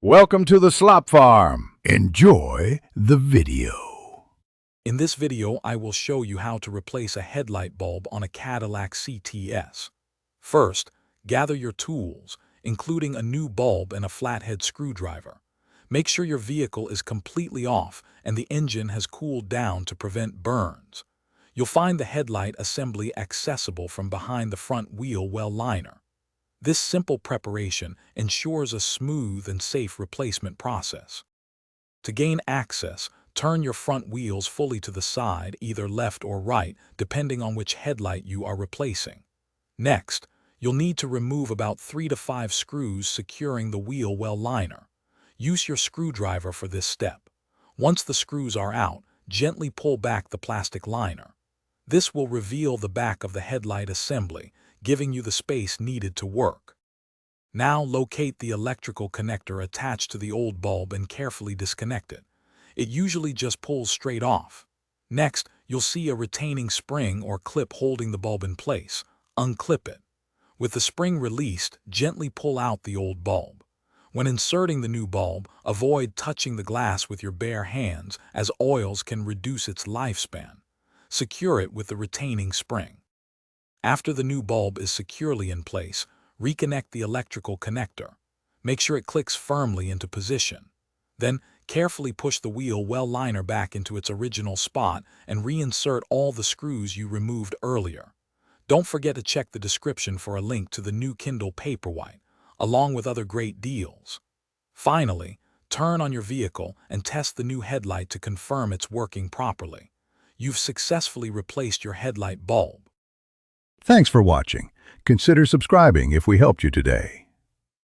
Welcome to the Slop Farm. Enjoy the video. In this video, I will show you how to replace a headlight bulb on a Cadillac CTS. First, gather your tools, including a new bulb and a flathead screwdriver. Make sure your vehicle is completely off and the engine has cooled down to prevent burns. You'll find the headlight assembly accessible from behind the front wheel well liner. This simple preparation ensures a smooth and safe replacement process. To gain access, turn your front wheels fully to the side, either left or right, depending on which headlight you are replacing. Next, you'll need to remove about 3 to 5 screws securing the wheel well liner. Use your screwdriver for this step. Once the screws are out, gently pull back the plastic liner. This will reveal the back of the headlight assembly, giving you the space needed to work. Now locate the electrical connector attached to the old bulb and carefully disconnect it. It usually just pulls straight off. Next, you'll see a retaining spring or clip holding the bulb in place. Unclip it. With the spring released, gently pull out the old bulb. When inserting the new bulb, avoid touching the glass with your bare hands, as oils can reduce its lifespan. Secure it with the retaining spring. After the new bulb is securely in place, reconnect the electrical connector. Make sure it clicks firmly into position. Then, carefully push the wheel well liner back into its original spot and reinsert all the screws you removed earlier. Don't forget to check the description for a link to the new Kindle Paperwhite, along with other great deals. Finally, turn on your vehicle and test the new headlight to confirm it's working properly. You've successfully replaced your headlight bulb. Thanks for watching. Consider subscribing if we helped you today.